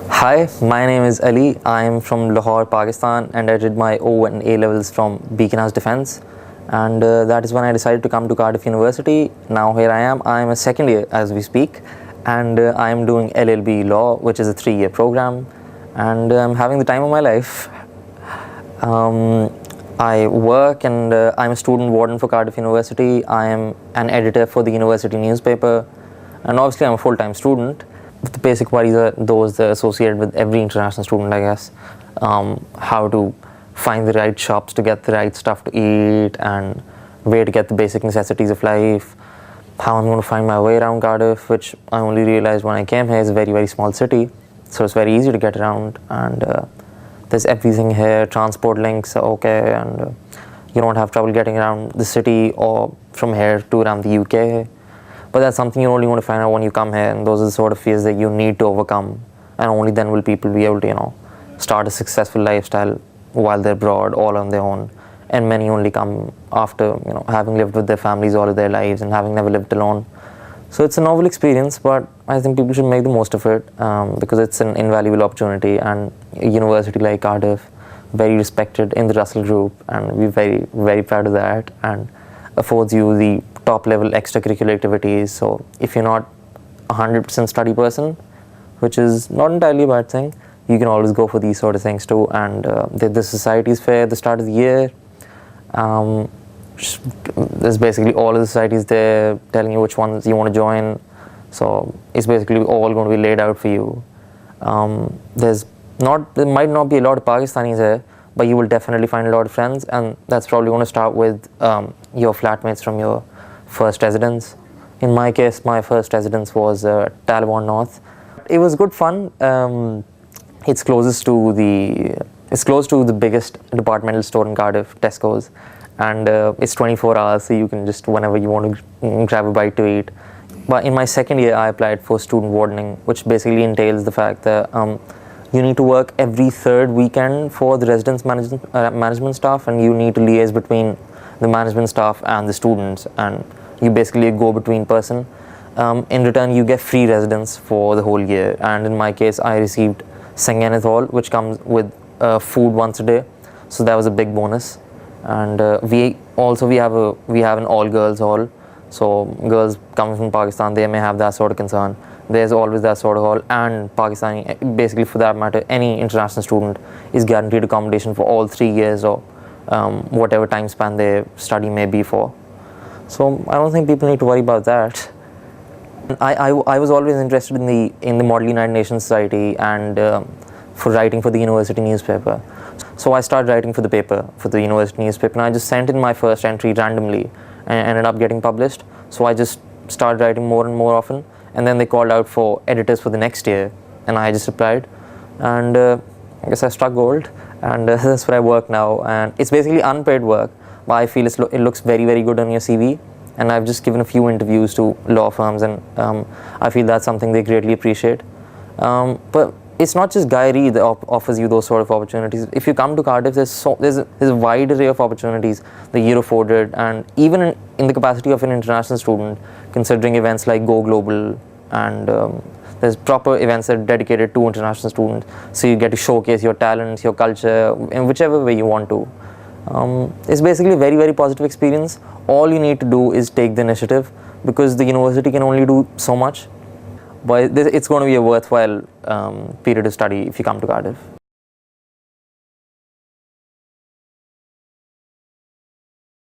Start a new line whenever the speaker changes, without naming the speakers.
Hi, my name is Ali. I am from Lahore, Pakistan, and I did my O and A levels from Beacon House Defence. And that is when I decided to come to Cardiff University. Now here I am. I am a second year as we speak, and I am doing LLB Law, which is a 3-year program, and I'm having the time of my life. I work and I'm a student warden for Cardiff University. I am an editor for the university newspaper, and obviously I'm a full-time student. The basic worries are those that are associated with every international student, I guess. How to find the right shops to get the right stuff to eat, and where to get the basic necessities of life. How I'm going to find my way around Cardiff, which I only realized when I came here. It's a very, very small city, so it's very easy to get around, and there's everything here. Transport links are okay, and you don't have trouble getting around the city or from here to around the UK. But that's something you only want to find out when you come here, and those are the sort of fears that you need to overcome, and only then will people be able to, start a successful lifestyle while they're abroad, all on their own. And many only come after, having lived with their families all of their lives and having never lived alone. So it's a novel experience, but I think people should make the most of it because it's an invaluable opportunity, and a university like Cardiff, very respected in the Russell Group, and we're very, very proud of that, and affords you the top level extracurricular activities. So if you're not a 100% study person, which is not entirely a bad thing, you can always go for these sort of things too. And the societies fair at the start of the year, there's basically all of the societies there telling you which ones you want to join. So it's basically all going to be laid out for you. There might not be a lot of Pakistanis here, but you will definitely find a lot of friends, and that's probably going to start with your flatmates from your first residence. In my case, my first residence was Talabon North. It was good fun. It's close to the biggest departmental store in Cardiff, Tesco's, and it's 24 hours, so you can just whenever you want to grab a bite to eat. But in my second year, I applied for student wardening, which basically entails the fact that you need to work every third weekend for the residence management staff, and you need to liaise between the management staff and the students, and you basically a go-between person. In return, you get free residence for the whole year, and in my case, I received Sanganith Hall, which comes with food once a day, so that was a big bonus. And we have an all-girls hall, so girls coming from Pakistan, they may have that sort of concern. There's always that sort of hall, and Pakistani, basically for that matter, any international student is guaranteed accommodation for all 3 years or whatever time span their study may be for. So I don't think people need to worry about that. I was always interested in the Model United Nations Society and for writing for the university newspaper. So I started writing for the university newspaper, and I just sent in my first entry randomly and ended up getting published. So I just started writing more and more often, and then they called out for editors for the next year, and I just applied, and I guess I struck gold, and that's where I work now. And it's basically unpaid work, but I feel it looks very, very good on your CV, and I've just given a few interviews to law firms, and I feel that's something they greatly appreciate. But it's not just Guy Reid that offers you those sort of opportunities. If you come to Cardiff, there's a wide array of opportunities that you're afforded, and even in the capacity of an international student, considering events like Go Global, and there's proper events that are dedicated to international students, so you get to showcase your talents, your culture, in whichever way you want to. It's basically a very, very positive experience. All you need to do is take the initiative, because the university can only do so much. But it's going to be a worthwhile period of study if you come to Cardiff.